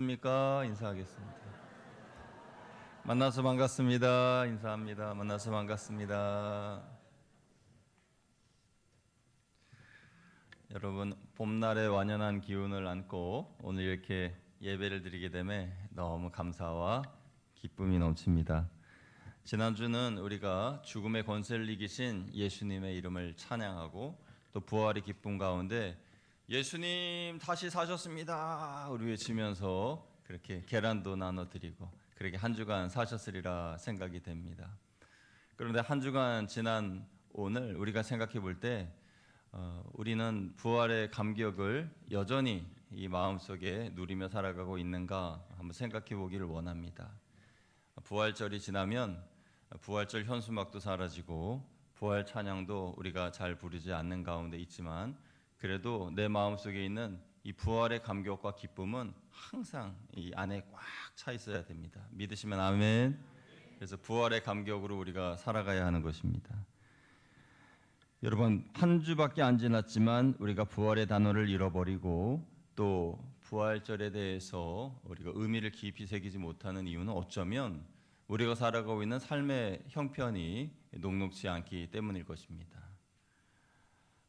입니까? 인사하겠습니다. 만나서 반갑습니다. 인사합니다. 만나서 반갑습니다. 여러분, 봄날의 완연한 기운을 안고 오늘 이렇게 예배를 드리게 됨에 너무 감사와 기쁨이 넘칩니다. 지난주는 우리가 죽음의 권세를 이기신 예수님의 이름을 찬양하고 또 부활의 기쁨 가운데 예수님 다시 사셨습니다 우리 외치면서 그렇게 계란도 나눠드리고 그렇게 한 주간 사셨으리라 생각이 됩니다. 그런데 한 주간 지난 오늘 우리가 생각해 볼 때 우리는 부활의 감격을 여전히 이 마음속에 누리며 살아가고 있는가 한번 생각해 보기를 원합니다. 부활절이 지나면 부활절 현수막도 사라지고 부활 찬양도 우리가 잘 부르지 않는 가운데 있지만 그래도 내 마음속에 있는 이 부활의 감격과 기쁨은 항상 이 안에 꽉 차 있어야 됩니다. 믿으시면 아멘. 그래서 부활의 감격으로 우리가 살아가야 하는 것입니다. 여러분, 한 주밖에 안 지났지만 우리가 부활의 단어를 잃어버리고 또 부활절에 대해서 우리가 의미를 깊이 새기지 못하는 이유는 어쩌면 우리가 살아가고 있는 삶의 형편이 녹록지 않기 때문일 것입니다.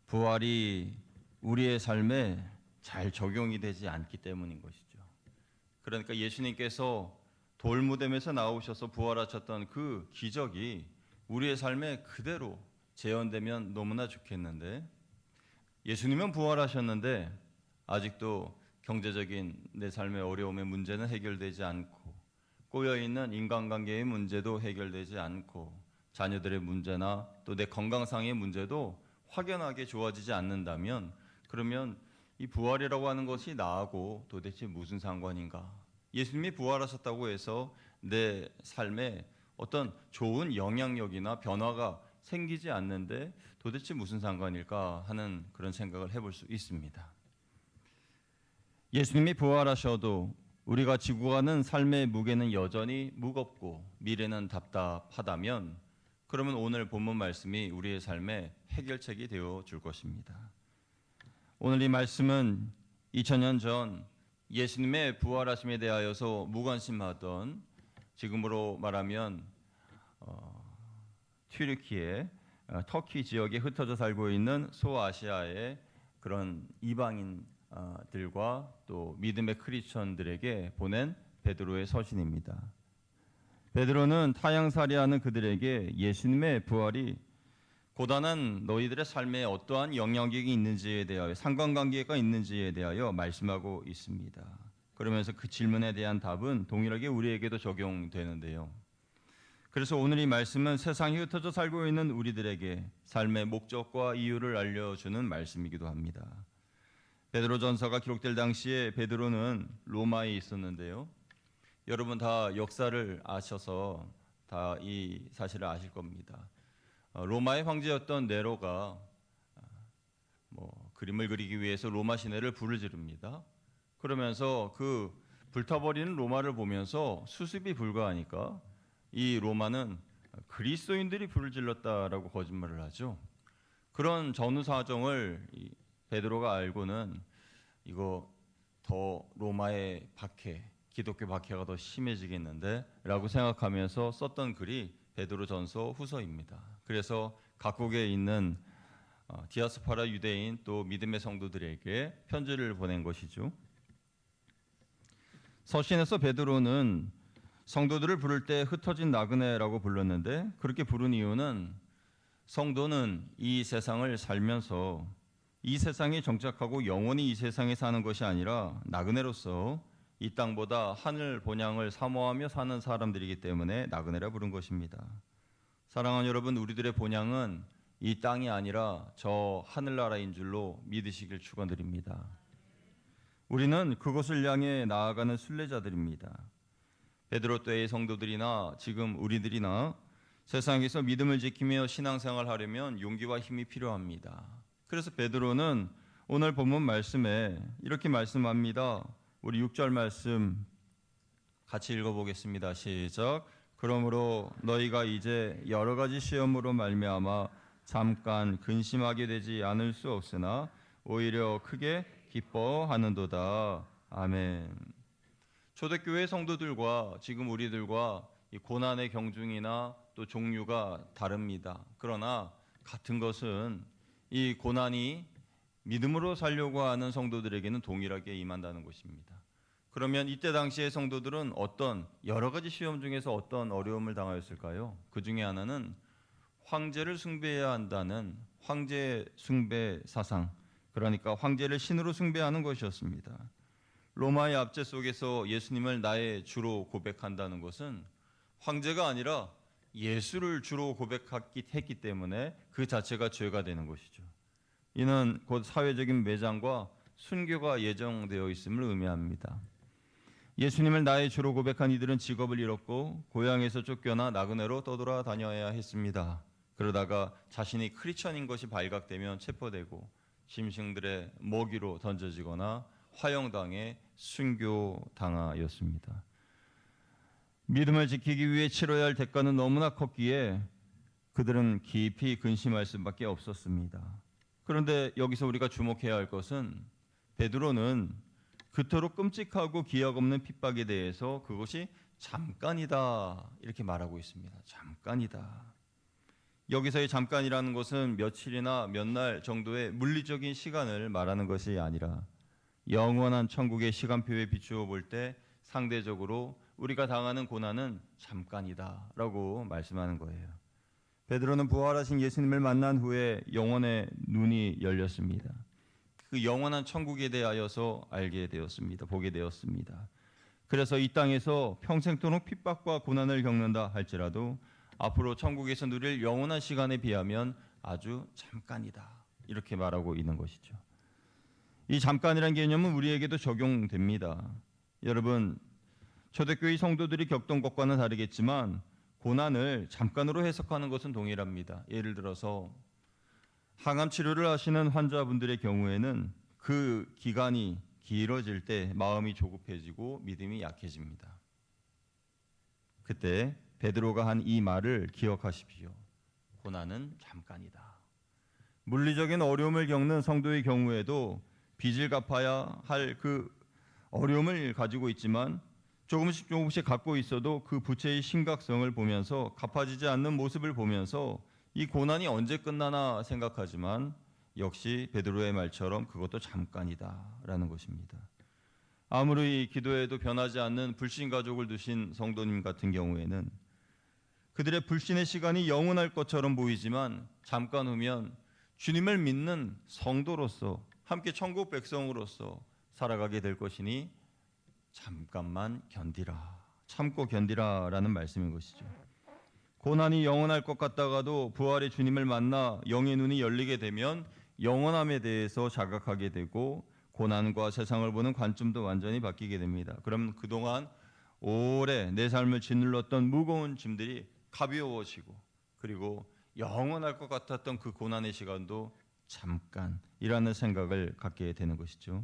부활이 우리의 삶에 잘 적용이 되지 않기 때문인 것이죠. 그러니까 예수님께서 돌무덤에서 나오셔서 부활하셨던 그 기적이 우리의 삶에 그대로 재현되면 너무나 좋겠는데 예수님은 부활하셨는데 아직도 경제적인 내 삶의 어려움의 문제는 해결되지 않고 꼬여있는 인간관계의 문제도 해결되지 않고 자녀들의 문제나 또 내 건강상의 문제도 확연하게 좋아지지 않는다면 그러면 이 부활이라고 하는 것이 나하고 도대체 무슨 상관인가? 예수님이 부활하셨다고 해서 내 삶에 어떤 좋은 영향력이나 변화가 생기지 않는데 도대체 무슨 상관일까 하는 그런 생각을 해볼 수 있습니다. 예수님이 부활하셔도 우리가 지고 가는 삶의 무게는 여전히 무겁고 미래는 답답하다면 그러면 오늘 본문 말씀이 우리의 삶의 해결책이 되어 줄 것입니다. 오늘 이 말씀은 2000년 전 예수님의 부활하심에 대하여서 무관심하던 지금으로 말하면 튀르키예, 터키 지역에 흩어져 살고 있는 소아시아의 그런 이방인들과 또 믿음의 크리스천들에게 보낸 베드로의 서신입니다. 베드로는 타향살이하는 그들에게 예수님의 부활이 고단한 너희들의 삶에 어떠한 영향력이 있는지에 대하여 상관관계가 있는지에 대하여 말씀하고 있습니다. 그러면서 그 질문에 대한 답은 동일하게 우리에게도 적용되는데요. 그래서 오늘 이 말씀은 세상에 흩어져 살고 있는 우리들에게 삶의 목적과 이유를 알려주는 말씀이기도 합니다. 베드로전서가 기록될 당시에 베드로는 로마에 있었는데요. 여러분 다 역사를 아셔서 다 이 사실을 아실 겁니다. 로마의 황제였던 네로가 그림을 그리기 위해서 로마 시내를 불을 지릅니다. 그러면서 그 불타버리는 로마를 보면서 수습이 불가하니까 이 로마는 그리스도인들이 불을 질렀다라고 거짓말을 하죠. 그런 전후 사정을 베드로가 알고는 이거 더 로마의 박해, 기독교 박해가 더 심해지겠는데 라고 생각하면서 썼던 글이 베드로전서 후서입니다. 그래서 각국에 있는 디아스포라 유대인 또 믿음의 성도들에게 편지를 보낸 것이죠. 서신에서 베드로는 성도들을 부를 때 흩어진 나그네라고 불렀는데 그렇게 부른 이유는 성도는 이 세상을 살면서 이 세상에 정착하고 영원히 이 세상에 사는 것이 아니라 나그네로서 이 땅보다 하늘 본향을 사모하며 사는 사람들이기 때문에 나그네라 부른 것입니다. 사랑하는 여러분, 우리들의 본향은 이 땅이 아니라 저 하늘나라인 줄로 믿으시길 축원드립니다. 우리는 그곳을 향해 나아가는 순례자들입니다. 베드로 때의 성도들이나 지금 우리들이나 세상에서 믿음을 지키며 신앙생활을 하려면 용기와 힘이 필요합니다. 그래서 베드로는 오늘 본문 말씀에 이렇게 말씀합니다. 우리 6절 말씀 같이 읽어보겠습니다. 시작. 그러므로 너희가 이제 여러 가지 시험으로 말미암아 잠깐 근심하게 되지 않을 수 없으나 오히려 크게 기뻐하는도다. 아멘. 초대교회 성도들과 지금 우리들과 이 고난의 경중이나 또 종류가 다릅니다. 그러나 같은 것은 이 고난이 믿음으로 살려고 하는 성도들에게는 동일하게 임한다는 것입니다. 그러면 이때 당시의 성도들은 어떤 여러 가지 시험 중에서 어떤 어려움을 당하였을까요? 그 중에 하나는 황제를 숭배해야 한다는 황제 숭배 사상, 그러니까 황제를 신으로 숭배하는 것이었습니다. 로마의 압제 속에서 예수님을 나의 주로 고백한다는 것은 황제가 아니라 예수를 주로 고백했기 때문에 그 자체가 죄가 되는 것이죠. 이는 곧 사회적인 매장과 순교가 예정되어 있음을 의미합니다. 예수님을 나의 주로 고백한 이들은 직업을 잃었고 고향에서 쫓겨나 나그네로 떠돌아다녀야 했습니다. 그러다가 자신이 크리스천인 것이 발각되면 체포되고 짐승들의 먹이로 던져지거나 화형당해 순교당하였습니다. 믿음을 지키기 위해 치러야 할 대가는 너무나 컸기에 그들은 깊이 근심할 수밖에 없었습니다. 그런데 여기서 우리가 주목해야 할 것은 베드로는 그토록 끔찍하고 기약 없는 핍박에 대해서 그것이 잠깐이다 이렇게 말하고 있습니다. 잠깐이다. 여기서의 잠깐이라는 것은 며칠이나 몇 날 정도의 물리적인 시간을 말하는 것이 아니라 영원한 천국의 시간표에 비추어 볼 때 상대적으로 우리가 당하는 고난은 잠깐이다라고 말씀하는 거예요. 베드로는 부활하신 예수님을 만난 후에 영혼의 눈이 열렸습니다. 그 영원한 천국에 대하여서 알게 되었습니다. 보게 되었습니다. 그래서 이 땅에서 평생토록 핍박과 고난을 겪는다 할지라도 앞으로 천국에서 누릴 영원한 시간에 비하면 아주 잠깐이다 이렇게 말하고 있는 것이죠. 이 잠깐이라는 개념은 우리에게도 적용됩니다. 여러분, 초대교회 성도들이 겪던 것과는 다르겠지만 고난을 잠깐으로 해석하는 것은 동일합니다. 예를 들어서 항암 치료를 하시는 환자분들의 경우에는 그 기간이 길어질 때 마음이 조급해지고 믿음이 약해집니다. 그때 베드로가 한 이 말을 기억하십시오. 고난은 잠깐이다. 물리적인 어려움을 겪는 성도의 경우에도 빚을 갚아야 할 그 어려움을 가지고 있지만 조금씩 갖고 있어도 그 부채의 심각성을 보면서 갚아지지 않는 모습을 보면서 이 고난이 언제 끝나나 생각하지만 역시 베드로의 말처럼 그것도 잠깐이다라는 것입니다. 아무리 기도해도 변하지 않는 불신 가족을 두신 성도님 같은 경우에는 그들의 불신의 시간이 영원할 것처럼 보이지만 잠깐 후면 주님을 믿는 성도로서 함께 천국 백성으로서 살아가게 될 것이니 잠깐만 견디라, 참고 견디라라는 말씀인 것이죠. 고난이 영원할 것 같다가도 부활의 주님을 만나 영의 눈이 열리게 되면 영원함에 대해서 자각하게 되고 고난과 세상을 보는 관점도 완전히 바뀌게 됩니다. 그럼 그동안 오래 내 삶을 짓눌렀던 무거운 짐들이 가벼워지고 그리고 영원할 것 같았던 그 고난의 시간도 잠깐이라는 생각을 갖게 되는 것이죠.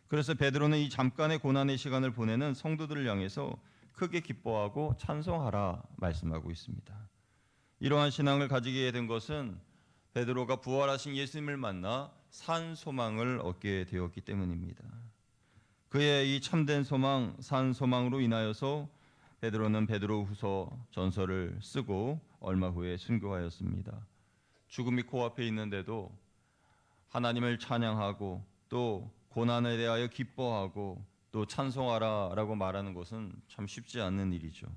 그래서 베드로는 이 잠깐의 고난의 시간을 보내는 성도들을 향해서 크게 기뻐하고 찬송하라 말씀하고 있습니다. 이러한 신앙을 가지게 된 것은 베드로가 부활하신 예수님을 만나 산 소망을 얻게 되었기 때문입니다. 그의 이 참된 소망, 산 소망으로 인하여서 베드로는 베드로후서 전서를 쓰고 얼마 후에 순교하였습니다. 죽음이 코앞에 있는데도 하나님을 찬양하고 또 고난에 대하여 기뻐하고 또 찬송하라라고 말하는 것은 참 쉽지 않는 일이죠.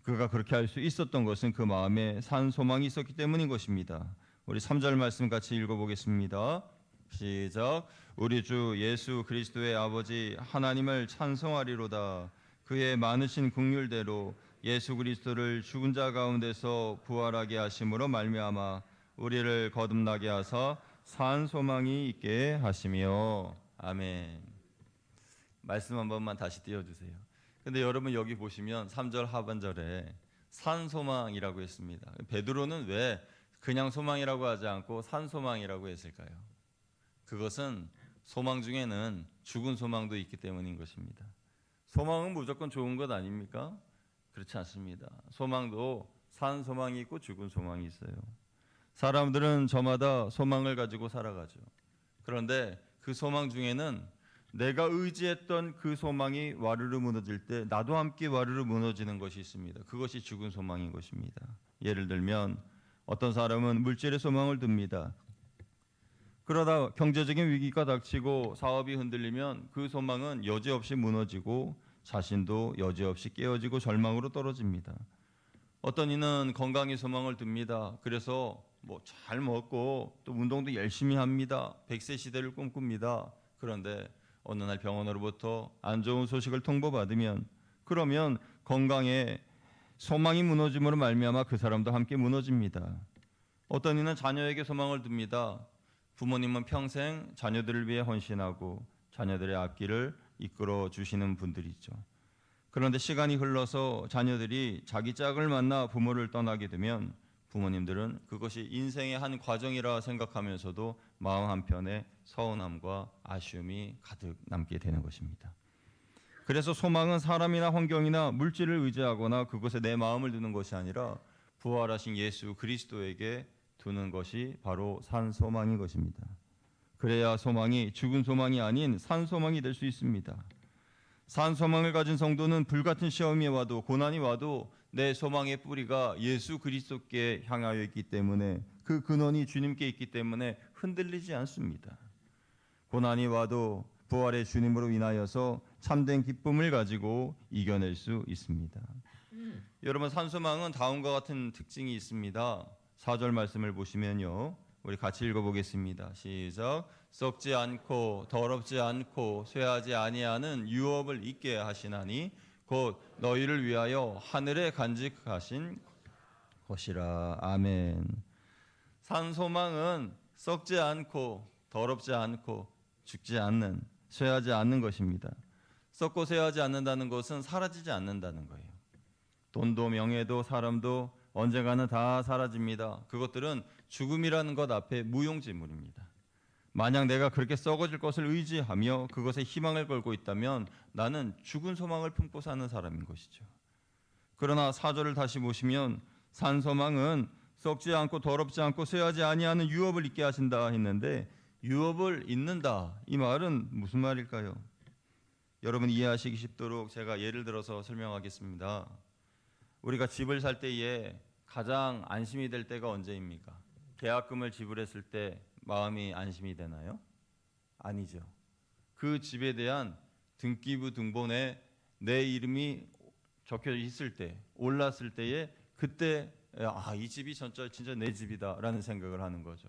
그가 그렇게 할 수 있었던 것은 그 마음에 산 소망이 있었기 때문인 것입니다. 우리 3절 말씀 같이 읽어보겠습니다. 시작. 우리 주 예수 그리스도의 아버지 하나님을 찬송하리로다. 그의 많으신 긍휼대로 예수 그리스도를 죽은 자 가운데서 부활하게 하심으로 말미암아 우리를 거듭나게 하사 산 소망이 있게 하시며. 아멘. 말씀 한 번만 다시 띄워주세요. 근데 여러분 여기 보시면 3절 하반절에 산 소망이라고 했습니다. 베드로는 왜 그냥 소망이라고 하지 않고 산 소망이라고 했을까요? 그것은 소망 중에는 죽은 소망도 있기 때문인 것입니다. 소망은 무조건 좋은 것 아닙니까? 그렇지 않습니다. 소망도 산 소망이 있고 죽은 소망이 있어요. 사람들은 저마다 소망을 가지고 살아가죠. 그런데 그 소망 중에는 내가 의지했던 그 소망이 와르르 무너질 때 나도 함께 와르르 무너지는 것이 있습니다. 그것이 죽은 소망인 것입니다. 예를 들면 어떤 사람은 물질의 소망을 둡니다. 그러다 경제적인 위기가 닥치고 사업이 흔들리면 그 소망은 여지없이 무너지고 자신도 여지없이 깨어지고 절망으로 떨어집니다. 어떤 이는 건강의 소망을 둡니다. 그래서 잘 먹고 또 운동도 열심히 합니다. 100세 시대를 꿈꿉니다. 그런데 어느 날 병원으로부터 안 좋은 소식을 통보받으면 그러면 건강에 소망이 무너짐으로 말미암아 그 사람도 함께 무너집니다. 어떤 이는 자녀에게 소망을 둡니다. 부모님은 평생 자녀들을 위해 헌신하고 자녀들의 앞길을 이끌어 주시는 분들이죠. 그런데 시간이 흘러서 자녀들이 자기 짝을 만나 부모를 떠나게 되면 부모님들은 그것이 인생의 한 과정이라 생각하면서도 마음 한편에 서운함과 아쉬움이 가득 남게 되는 것입니다. 그래서 소망은 사람이나 환경이나 물질을 의지하거나 그것에 내 마음을 두는 것이 아니라 부활하신 예수 그리스도에게 두는 것이 바로 산 소망인 것입니다. 그래야 소망이 죽은 소망이 아닌 산 소망이 될 수 있습니다. 산 소망을 가진 성도는 불같은 시험이 와도 고난이 와도 내 소망의 뿌리가 예수 그리스도께 향하여 있기 때문에 그 근원이 주님께 있기 때문에 흔들리지 않습니다. 고난이 와도 부활의 주님으로 인하여서 참된 기쁨을 가지고 이겨낼 수 있습니다. 여러분, 산소망은 다음과 같은 특징이 있습니다. 4절 말씀을 보시면요, 우리 같이 읽어보겠습니다. 시작. 썩지 않고 더럽지 않고 쇠하지 아니하는 유업을 있게 하시나니 곧 너희를 위하여 하늘에 간직하신 것이라. 아멘. 산소망은 썩지 않고 더럽지 않고 죽지 않는, 쇠하지 않는 것입니다. 썩고 쇠하지 않는다는 것은 사라지지 않는다는 거예요. 돈도 명예도 사람도 언젠가는 다 사라집니다. 그것들은 죽음이라는 것 앞에 무용지물입니다. 만약 내가 그렇게 썩어질 것을 의지하며 그것에 희망을 걸고 있다면 나는 죽은 소망을 품고 사는 사람인 것이죠. 그러나 4절을 다시 보시면 산소망은 썩지 않고 더럽지 않고 쇠하지 아니하는 유업을 있게 하신다 했는데, 유업을 잇는다, 이 말은 무슨 말일까요? 여러분 이해하시기 쉽도록 제가 예를 들어서 설명하겠습니다. 우리가 집을 살 때에 가장 안심이 될 때가 언제입니까? 계약금을 지불했을 때 마음이 안심이 되나요? 아니죠. 그 집에 대한 등기부 등본에 내 이름이 적혀 있을 때, 올랐을 때에 그때 이 집이 진짜 내 집이다라는 생각을 하는 거죠.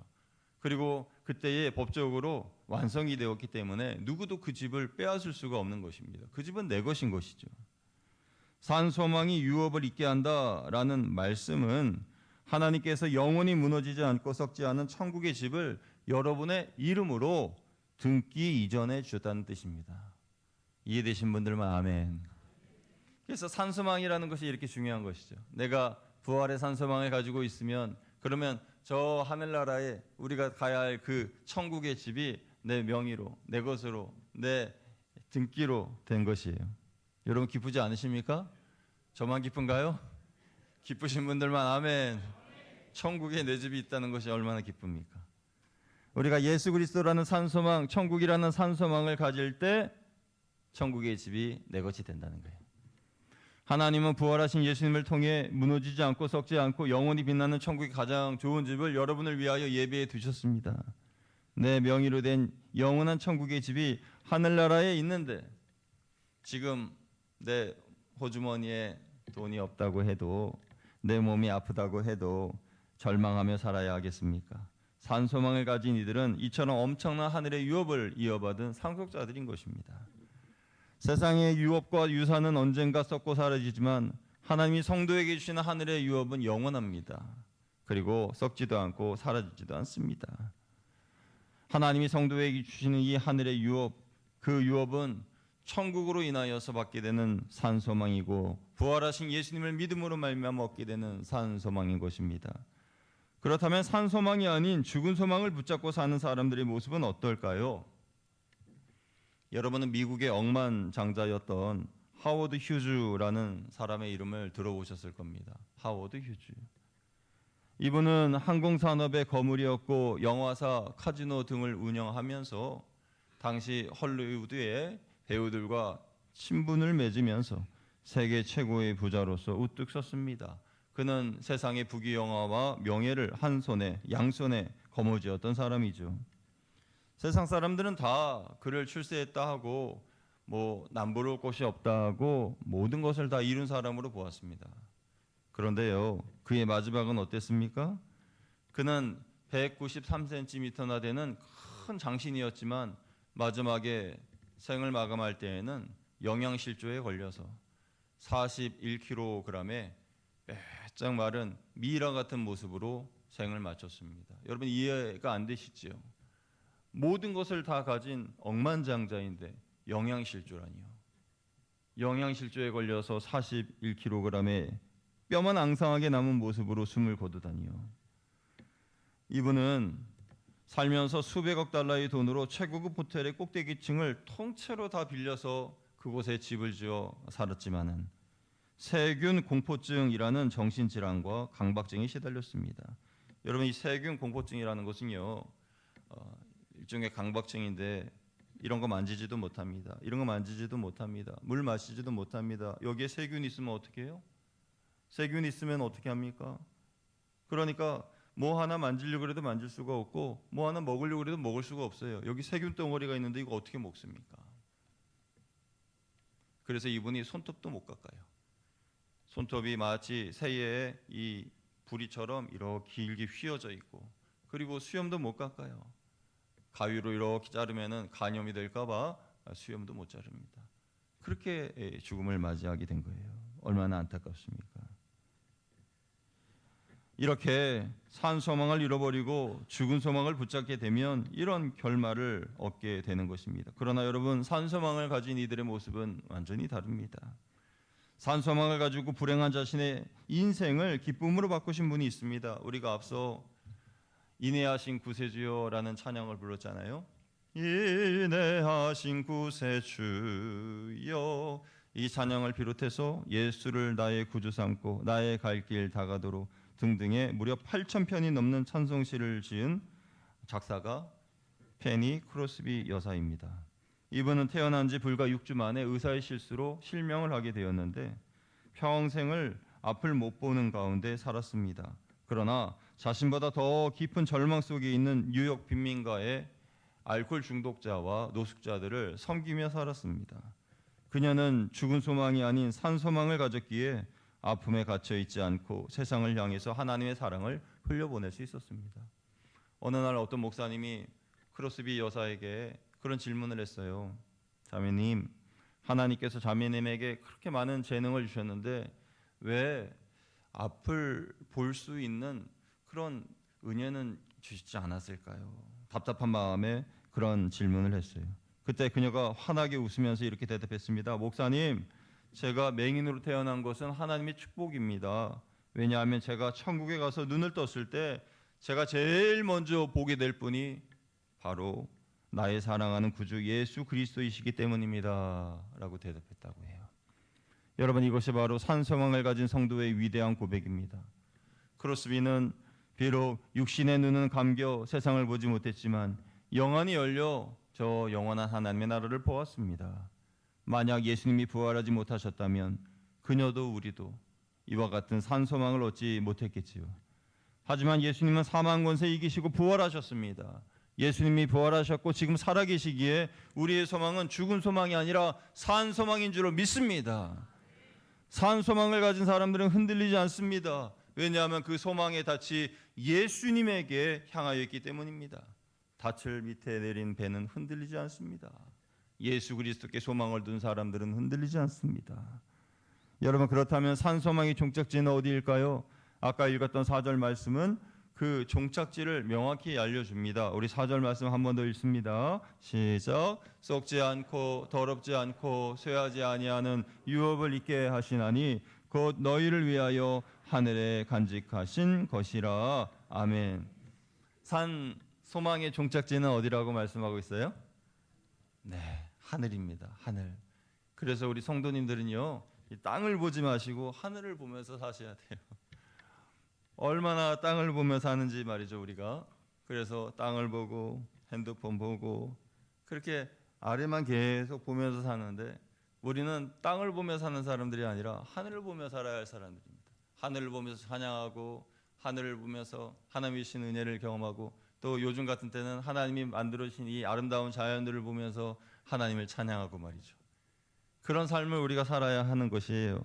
그리고 그때에 법적으로 완성이 되었기 때문에 누구도 그 집을 빼앗을 수가 없는 것입니다. 그 집은 내 것인 것이죠. 산 소망이 유업을 있게 한다라는 말씀은 하나님께서 영원히 무너지지 않고 썩지 않은 천국의 집을 여러분의 이름으로 등기 이전해 주셨다는 뜻입니다. 이해되신 분들만 아멘. 그래서 산소망이라는 것이 이렇게 중요한 것이죠. 내가 부활의 산소망을 가지고 있으면 그러면 저 하늘나라에 우리가 가야 할 그 천국의 집이 내 명의로, 내 것으로, 내 등기로 된 것이에요. 여러분 기쁘지 않으십니까? 저만 기쁜가요? 기쁘신 분들만 아멘. 천국에 내 집이 있다는 것이 얼마나 기쁩니까? 우리가 예수 그리스도라는 산소망, 천국이라는 산소망을 가질 때 천국의 집이 내 것이 된다는 거예요. 하나님은 부활하신 예수님을 통해 무너지지 않고 썩지 않고 영원히 빛나는 천국의 가장 좋은 집을 여러분을 위하여 예비해 두셨습니다. 내 명의로 된 영원한 천국의 집이 하늘나라에 있는데 지금 내 호주머니에 돈이 없다고 해도, 내 몸이 아프다고 해도 절망하며 살아야 하겠습니까? 산소망을 가진 이들은 이처럼 엄청난 하늘의 유업을 이어받은 상속자들인 것입니다. 세상의 유업과 유산은 언젠가 썩고 사라지지만 하나님이 성도에게 주시는 하늘의 유업은 영원합니다. 그리고 썩지도 않고 사라지지도 않습니다. 하나님이 성도에게 주시는 이 하늘의 유업, 그 유업은 천국으로 인하여서 받게 되는 산소망이고 부활하신 예수님을 믿음으로 말미암아 얻게 되는 산소망인 것입니다. 그렇다면 산소망이 아닌 죽은 소망을 붙잡고 사는 사람들의 모습은 어떨까요? 여러분은 미국의 억만장자였던 하워드 휴즈라는 사람의 이름을 들어보셨을 겁니다. 하워드 휴즈. 이분은 항공산업의 거물이었고 영화사, 카지노 등을 운영하면서 당시 헐리우드의 배우들과 친분을 맺으면서 세계 최고의 부자로서 우뚝 섰습니다. 그는 세상의 부귀영화와 명예를 한 손에 양손에 거머쥐었던 사람이죠. 세상 사람들은 다 그를 출세했다 하고 남부러울 곳이 없다 하고 모든 것을 다 이룬 사람으로 보았습니다. 그런데요, 그의 마지막은 어땠습니까? 그는 193cm나 되는 큰 장신이었지만 마지막에 생을 마감할 때에는 영양실조에 걸려서 41kg의 빼짝 마른 미라 같은 모습으로 생을 마쳤습니다. 여러분 이해가 안 되시죠? 모든 것을 다 가진 억만장자인데 영양실조라니요. 영양실조에 걸려서 41kg의 뼈만 앙상하게 남은 모습으로 숨을 거두다니요. 이분은 살면서 수백억 달러의 돈으로 최고급 호텔의 꼭대기층을 통째로 다 빌려서 그곳에 집을 지어 살았지만은 세균 공포증이라는 정신질환과 강박증에 시달렸습니다. 여러분 이 세균 공포증이라는 것은요 일종의 강박증인데 이런 거 만지지도 못합니다. 이런 거 만지지도 못합니다. 물 마시지도 못합니다. 여기에 세균이 있으면 어떻게 해요? 세균이 있으면 어떻게 합니까? 그러니까 뭐 하나 만지려고 해도 만질 수가 없고 뭐 하나 먹으려고 해도 먹을 수가 없어요. 여기 세균 덩어리가 있는데 이거 어떻게 먹습니까? 그래서 이분이 손톱도 못 깎아요. 손톱이 마치 새의 이 부리처럼 이렇게 길게 휘어져 있고 그리고 수염도 못 깎아요. 가위로 이렇게 자르면은 간염이 될까봐 수염도 못 자릅니다. 그렇게 죽음을 맞이하게 된 거예요. 얼마나 안타깝습니까? 이렇게 산 소망을 잃어버리고 죽은 소망을 붙잡게 되면 이런 결말을 얻게 되는 것입니다. 그러나 여러분 산 소망을 가진 이들의 모습은 완전히 다릅니다. 산 소망을 가지고 불행한 자신의 인생을 기쁨으로 바꾸신 분이 있습니다. 우리가 앞서 인내하신 구세주여라는 찬양을 불렀잖아요. 인내하신 구세주여, 이 찬양을 비롯해서 예수를 나의 구주 삼고 나의 갈 길 다가도록 등등의 무려 8,000편이 넘는 찬송시를 지은 작사가 페니 크로스비 여사입니다. 이분은 태어난 지 불과 6주 만에 의사의 실수로 실명을 하게 되었는데 평생을 앞을 못 보는 가운데 살았습니다. 그러나 자신보다 더 깊은 절망 속에 있는 뉴욕 빈민가의 알코올 중독자와 노숙자들을 섬기며 살았습니다. 그녀는 죽은 소망이 아닌 산 소망을 가졌기에 아픔에 갇혀 있지 않고 세상을 향해서 하나님의 사랑을 흘려보낼 수 있었습니다. 어느 날 어떤 목사님이 크로스비 여사에게 그런 질문을 했어요. 자매님, 하나님께서 자매님에게 그렇게 많은 재능을 주셨는데 왜 앞을 볼 수 있는 그런 은혜는 주시지 않았을까요? 답답한 마음에 그런 질문을 했어요. 그때 그녀가 환하게 웃으면서 이렇게 대답했습니다. 목사님, 제가 맹인으로 태어난 것은 하나님의 축복입니다. 왜냐하면 제가 천국에 가서 눈을 떴을 때 제가 제일 먼저 보게 될 분이 바로 나의 사랑하는 구주 예수 그리스도이시기 때문입니다. 라고 대답했다고 해요. 여러분 이것이 바로 산소망을 가진 성도의 위대한 고백입니다. 크로스비는 비록 육신의 눈은 감겨 세상을 보지 못했지만 영안이 열려 저 영원한 하나님의 나라를 보았습니다. 만약 예수님이 부활하지 못하셨다면 그녀도 우리도 이와 같은 산소망을 얻지 못했겠지요. 하지만 예수님은 사망 권세 이기시고 부활하셨습니다. 예수님이 부활하셨고 지금 살아계시기에 우리의 소망은 죽은 소망이 아니라 산 소망인 줄로 믿습니다. 산 소망을 가진 사람들은 흔들리지 않습니다. 왜냐하면 그 소망의 닻이 예수님에게 향하여 있기 때문입니다. 닻을 밑에 내린 배는 흔들리지 않습니다. 예수 그리스도께 소망을 둔 사람들은 흔들리지 않습니다. 여러분 그렇다면 산 소망의 종착지는 어디일까요? 아까 읽었던 4절 말씀은 그 종착지를 명확히 알려줍니다. 우리 4절 말씀 한 번 더 읽습니다. 시작. 썩지 않고 더럽지 않고 쇠하지 아니하는 유업을 있게 하시나니 곧 너희를 위하여 하늘에 간직하신 것이라. 아멘. 산 소망의 종착지는 어디라고 말씀하고 있어요? 네, 하늘입니다. 하늘. 그래서 우리 성도님들은요, 이 땅을 보지 마시고 하늘을 보면서 사셔야 돼요. 얼마나 땅을 보며 사는지 말이죠 우리가. 그래서 땅을 보고 핸드폰 보고 그렇게 아래만 계속 보면서 사는데 우리는 땅을 보며 사는 사람들이 아니라 하늘을 보며 살아야 할 사람들입니다. 하늘을 보면서 찬양하고 하늘을 보면서 하나님의 주신 은혜를 경험하고 또 요즘 같은 때는 하나님이 만들어 주신 이 아름다운 자연들을 보면서 하나님을 찬양하고 말이죠. 그런 삶을 우리가 살아야 하는 것이에요.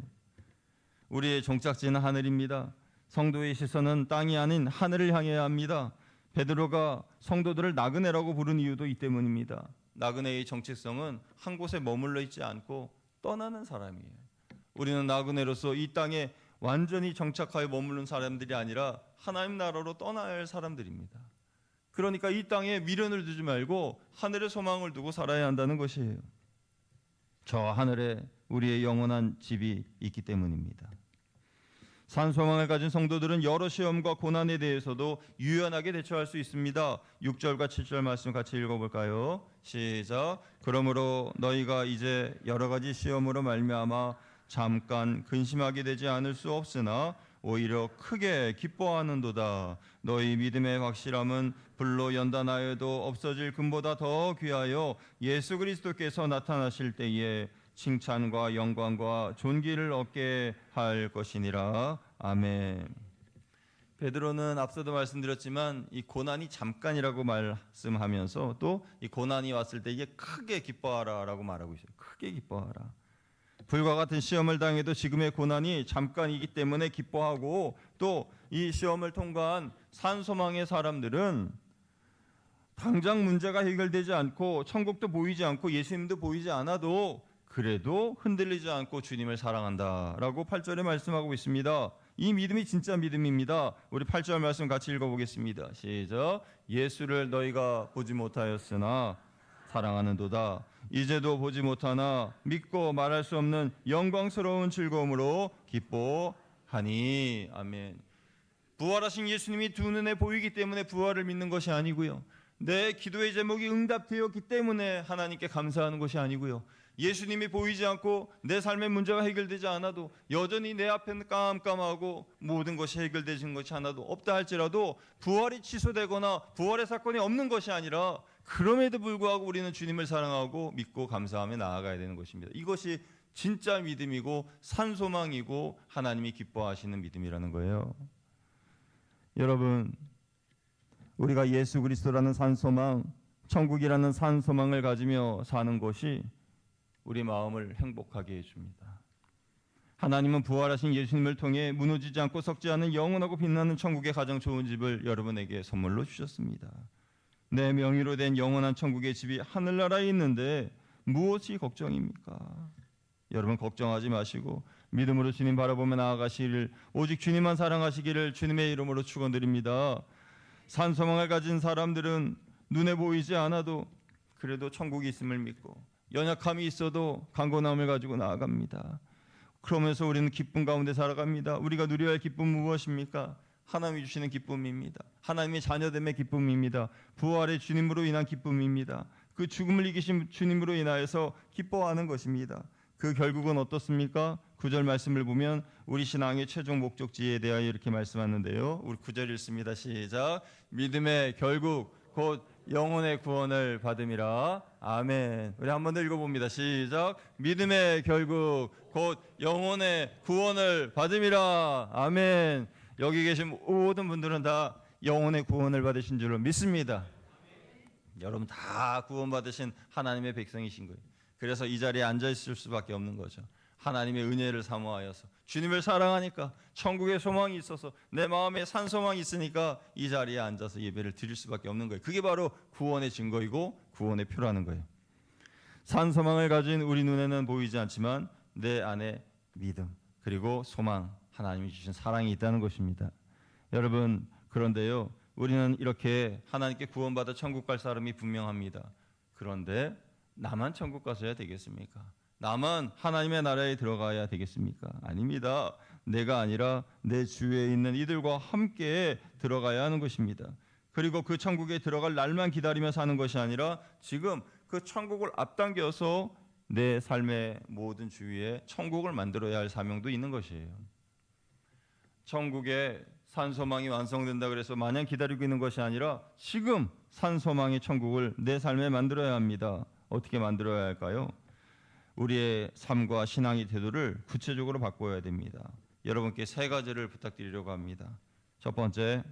우리의 종착지는 하늘입니다. 성도의 시선은 땅이 아닌 하늘을 향해야 합니다. 베드로가 성도들을 나그네라고 부른 이유도 이 때문입니다. 나그네의 정체성은 한 곳에 머물러 있지 않고 떠나는 사람이에요. 우리는 나그네로서 이 땅에 완전히 정착하여 머무는 사람들이 아니라 하나님 나라로 떠나야 할 사람들입니다. 그러니까 이 땅에 미련을 두지 말고 하늘의 소망을 두고 살아야 한다는 것이에요. 저 하늘에 우리의 영원한 집이 있기 때문입니다. 산소망을 가진 성도들은 여러 시험과 고난에 대해서도 유연하게 대처할 수 있습니다. 6절과 7절 말씀 같이 읽어볼까요? 시작. 그러므로 너희가 이제 여러 가지 시험으로 말미암아 잠깐 근심하게 되지 않을 수 없으나 오히려 크게 기뻐하는도다. 너희 믿음의 확실함은 불로 연단하여도 없어질 금보다 더 귀하여 예수 그리스도께서 나타나실 때에 칭찬과 영광과 존귀를 얻게 할 것이니라. 아멘. 베드로는 앞서도 말씀드렸지만 이 고난이 잠깐이라고 말씀하면서 또 이 고난이 왔을 때 이게 크게 기뻐하라라고 말하고 있어요. 크게 기뻐하라. 불과 같은 시험을 당해도 지금의 고난이 잠깐이기 때문에 기뻐하고 또 이 시험을 통과한 산소망의 사람들은 당장 문제가 해결되지 않고 천국도 보이지 않고 예수님도 보이지 않아도 그래도 흔들리지 않고 주님을 사랑한다라고 8절에 말씀하고 있습니다. 이 믿음이 진짜 믿음입니다. 우리 8절 말씀 같이 읽어보겠습니다. 시작. 예수를 너희가 보지 못하였으나 사랑하는도다. 이제도 보지 못하나 믿고 말할 수 없는 영광스러운 즐거움으로 기뻐하니. 아멘. 부활하신 예수님이 두 눈에 보이기 때문에 부활을 믿는 것이 아니고요. 내 기도의 제목이 응답되었기 때문에 하나님께 감사하는 것이 아니고요. 예수님이 보이지 않고 내 삶의 문제가 해결되지 않아도 여전히 내 앞에는 깜깜하고 모든 것이 해결되는 것이 하나도 없다 할지라도 부활이 취소되거나 부활의 사건이 없는 것이 아니라 그럼에도 불구하고 우리는 주님을 사랑하고 믿고 감사하며 나아가야 되는 것입니다. 이것이 진짜 믿음이고 산소망이고 하나님이 기뻐하시는 믿음이라는 거예요. 여러분, 우리가 예수 그리스도라는 산소망, 천국이라는 산소망을 가지며 사는 것이 우리 마음을 행복하게 해줍니다. 하나님은 부활하신 예수님을 통해 무너지지 않고 썩지 않은 영원하고 빛나는 천국의 가장 좋은 집을 여러분에게 선물로 주셨습니다. 내 명의로 된 영원한 천국의 집이 하늘나라에 있는데 무엇이 걱정입니까? 여러분 걱정하지 마시고 믿음으로 주님 바라보며 나아가시기를, 오직 주님만 사랑하시기를 주님의 이름으로 축원드립니다. 산소망을 가진 사람들은 눈에 보이지 않아도 그래도 천국이 있음을 믿고 연약함이 있어도 강건함을 가지고 나아갑니다. 그러면서 우리는 기쁨 가운데 살아갑니다. 우리가 누려야 할 기쁨은 무엇입니까? 하나님이 주시는 기쁨입니다. 하나님의 자녀됨의 기쁨입니다. 부활의 주님으로 인한 기쁨입니다. 그 죽음을 이기신 주님으로 인하여서 기뻐하는 것입니다. 그 결국은 어떻습니까? 9절 말씀을 보면 우리 신앙의 최종 목적지에 대하여 이렇게 말씀하는데요. 우리 9절 읽습니다. 시작. 믿음의 결국 곧 영혼의 구원을 받음이라. 아멘. 우리 한 번 더 읽어봅니다. 시작. 믿음의 결국 곧 영혼의 구원을 받음이라. 아멘. 여기 계신 모든 분들은 다 영혼의 구원을 받으신 줄로 믿습니다. 여러분 다 구원받으신 하나님의 백성이신 거예요. 그래서 이 자리에 앉아 있을 수밖에 없는 거죠. 하나님의 은혜를 사모하여서 주님을 사랑하니까 천국의 소망이 있어서 내 마음에 산소망이 있으니까 이 자리에 앉아서 예배를 드릴 수밖에 없는 거예요. 그게 바로 구원의 증거이고 구원의 표라는 거예요. 산소망을 가진 우리 눈에는 보이지 않지만 내 안에 믿음 그리고 소망, 하나님이 주신 사랑이 있다는 것입니다. 여러분 그런데요, 우리는 이렇게 하나님께 구원받아 천국 갈 사람이 분명합니다. 그런데 나만 천국 가서야 되겠습니까? 나만 하나님의 나라에 들어가야 되겠습니까? 아닙니다. 내가 아니라 내 주위에 있는 이들과 함께 들어가야 하는 것입니다. 그리고 그 천국에 들어갈 날만 기다리며 사는 것이 아니라 지금 그 천국을 앞당겨서 내 삶의 모든 주위에 천국을 만들어야 할 사명도 있는 것이에요. 천국에 산소망이 완성된다 그래서 마냥 기다리고 있는 것이 아니라 지금 산소망의 천국을 내 삶에 만들어야 합니다. 어떻게 만들어야 할까요? 우리의 삶과 신앙의 태도를 구체적으로 바꿔야 됩니다. 여러분께 세 가지를 부탁드리려고 합니다. 첫 번째,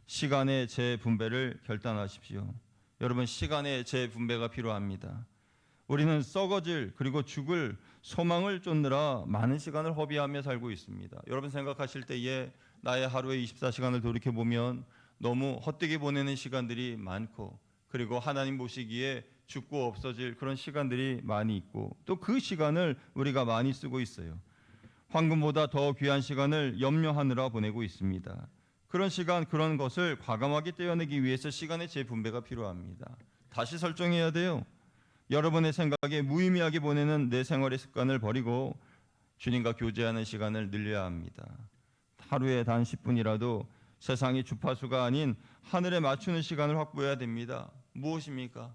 시간의 재분배를 결단하십시오. 여러분, 시간의 재분배가 필요합니다. 우리는 썩어질 그리고 죽을 소망을 쫓느라 많은 시간을 허비하며 살고 있습니다. 여러분 생각하실 때에 나의 하루의 24시간을 돌이켜보면 너무 헛되게 보내는 시간들이 많고, 그리고 하나님 보시기에 죽고 없어질 그런 시간들이 많이 있고, 또 그 시간을 우리가 많이 쓰고 있어요. 황금보다 더 귀한 시간을 염려하느라 보내고 있습니다. 그런 시간, 그런 것을 과감하게 떼어내기 위해서 시간의 재분배가 필요합니다. 다시 설정해야 돼요. 여러분의 생각에 무의미하게 보내는 내 생활의 습관을 버리고 주님과 교제하는 시간을 늘려야 합니다. 하루에 단 10분이라도 세상의 주파수가 아닌 하늘에 맞추는 시간을 확보해야 됩니다. 무엇입니까?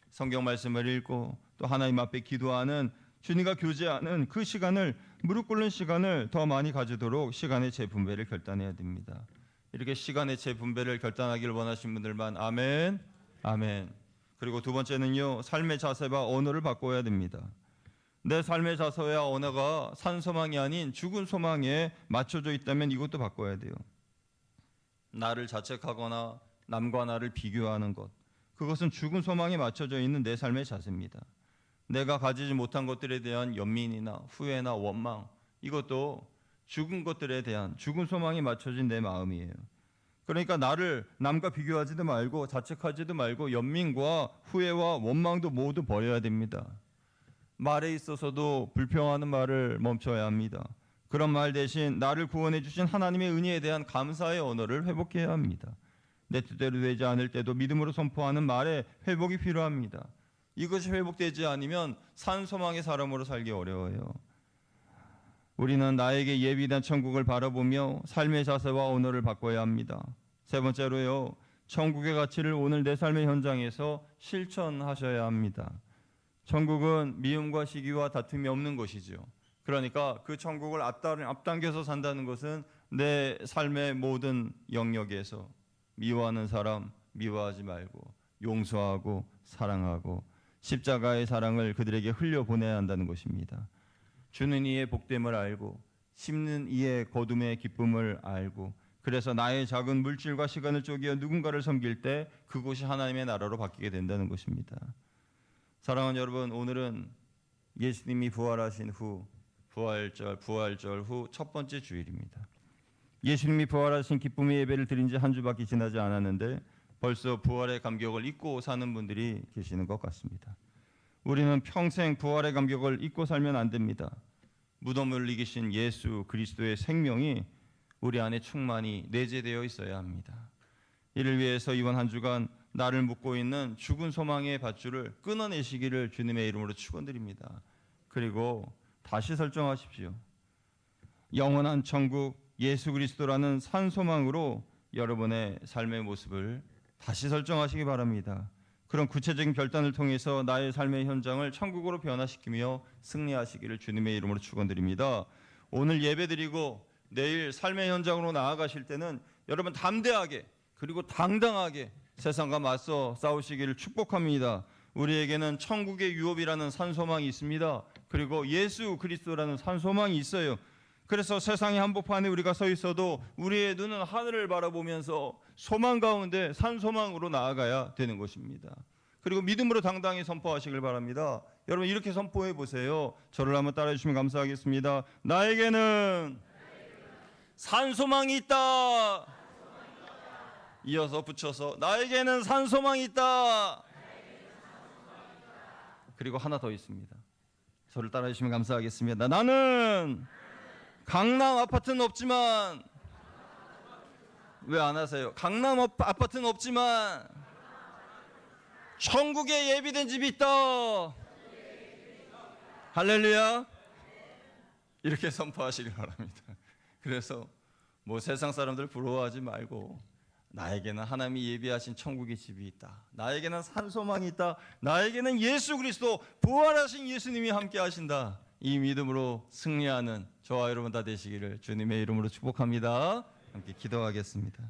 성경 말씀을 읽고 또 하나님 앞에 기도하는, 주님과 교제하는 그 시간을, 무릎 꿇는 시간을 더 많이 가지도록 시간의 재분배를 결단해야 됩니다. 이렇게 시간의 재분배를 결단하기를 원하시는 분들만 아멘, 아멘. 그리고 두 번째는요, 삶의 자세와 언어를 바꿔야 됩니다. 내 삶의 자세와 언어가 산소망이 아닌 죽은 소망에 맞춰져 있다면 이것도 바꿔야 돼요. 나를 자책하거나 남과 나를 비교하는 것, 그것은 죽은 소망에 맞춰져 있는 내 삶의 자세입니다. 내가 가지지 못한 것들에 대한 연민이나 후회나 원망, 이것도 죽은 것들에 대한 죽은 소망에 맞춰진 내 마음이에요. 그러니까 나를 남과 비교하지도 말고 자책하지도 말고 연민과 후회와 원망도 모두 버려야 됩니다. 말에 있어서도 불평하는 말을 멈춰야 합니다. 그런 말 대신 나를 구원해 주신 하나님의 은혜에 대한 감사의 언어를 회복해야 합니다. 내 뜻대로 되지 않을 때도 믿음으로 선포하는 말에 회복이 필요합니다. 이것이 회복되지 않으면 산소망의 사람으로 살기 어려워요. 우리는 나에게 예비된 천국을 바라보며 삶의 자세와 언어를 바꿔야 합니다. 세 번째로요, 천국의 가치를 오늘 내 삶의 현장에서 실천하셔야 합니다. 천국은 미움과 시기와 다툼이 없는 것이죠. 그러니까 그 천국을 앞당겨서 산다는 것은 내 삶의 모든 영역에서 미워하는 사람 미워하지 말고 용서하고 사랑하고 십자가의 사랑을 그들에게 흘려보내야 한다는 것입니다. 주는 이의 복됨을 알고 심는 이의 거둠의 기쁨을 알고, 그래서 나의 작은 물질과 시간을 쪼개어 누군가를 섬길 때 그곳이 하나님의 나라로 바뀌게 된다는 것입니다. 사랑하는 여러분, 오늘은 예수님이 부활하신 후 부활절 후 첫 번째 주일입니다. 예수님이 부활하신 기쁨의 예배를 드린 지 한 주밖에 지나지 않았는데 벌써 부활의 감격을 잊고 사는 분들이 계시는 것 같습니다. 우리는 평생 부활의 감격을 잊고 살면 안 됩니다. 무덤을 이기신 예수 그리스도의 생명이 우리 안에 충만히 내재되어 있어야 합니다. 이를 위해서 이번 한 주간 나를 묶고 있는 죽은 소망의 밧줄을 끊어내시기를 주님의 이름으로 축원드립니다. 그리고 다시 설정하십시오. 영원한 천국 예수 그리스도라는 산소망으로 여러분의 삶의 모습을 다시 설정하시기 바랍니다. 그런 구체적인 결단을 통해서 나의 삶의 현장을 천국으로 변화시키며 승리하시기를 주님의 이름으로 축원드립니다. 오늘 예배드리고 내일 삶의 현장으로 나아가실 때는 여러분 담대하게 그리고 당당하게 세상과 맞서 싸우시기를 축복합니다. 우리에게는 천국의 유업이라는 산소망이 있습니다. 그리고 예수 그리스도라는 산소망이 있어요. 그래서 세상의 한복판에 우리가 서 있어도 우리의 눈은 하늘을 바라보면서 소망 가운데 산소망으로 나아가야 되는 것입니다. 그리고 믿음으로 당당히 선포하시길 바랍니다. 여러분 이렇게 선포해 보세요. 저를 한번 따라해 주시면 감사하겠습니다. 나에게는 산소망이 있다. 이어서 붙여서 나에게는 산소망이 있다. 그리고 하나 더 있습니다. 저를 따라해 주시면 감사하겠습니다. 나는 강남 아파트는 없지만, 왜 안 하세요? 강남 아파트는 없지만 천국에 예비된 집이 있다. 할렐루야. 이렇게 선포하시기 바랍니다. 그래서 뭐 세상 사람들 부러워하지 말고 나에게는 하나님이 예비하신 천국의 집이 있다. 나에게는 산소망이 있다. 나에게는 예수 그리스도 부활하신 예수님이 함께 하신다. 이 믿음으로 승리하는 저와 여러분 다 되시기를 주님의 이름으로 축복합니다. 함께 기도하겠습니다.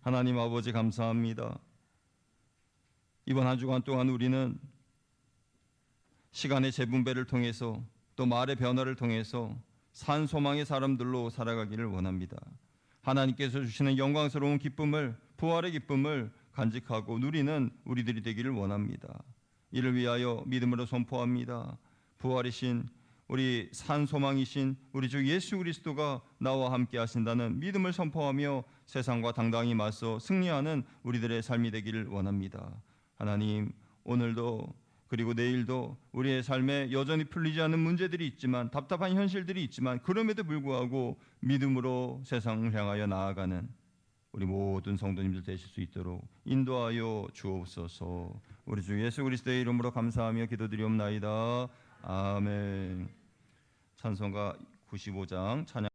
하나님 아버지 감사합니다. 이번 한 주간 동안 우리는 시간의 재분배를 통해서 또 말의 변화를 통해서 산 소망의 사람들로 살아가기를 원합니다. 하나님께서 주시는 영광스러운 기쁨을, 부활의 기쁨을 간직하고 누리는 우리들이 되기를 원합니다. 이를 위하여 믿음으로 선포합니다. 부활이신 우리 산 소망이신 우리 주 예수 그리스도가 나와 함께 하신다는 믿음을 선포하며 세상과 당당히 맞서 승리하는 우리들의 삶이 되기를 원합니다. 하나님, 오늘도 그리고 내일도 우리의 삶에 여전히 풀리지 않는 문제들이 있지만, 답답한 현실들이 있지만, 그럼에도 불구하고 믿음으로 세상을 향하여 나아가는 우리 모든 성도님들 되실 수 있도록 인도하여 주옵소서. 우리 주 예수 그리스도의 이름으로 감사하며 기도드리옵나이다. 아멘. 찬송가 95장 찬양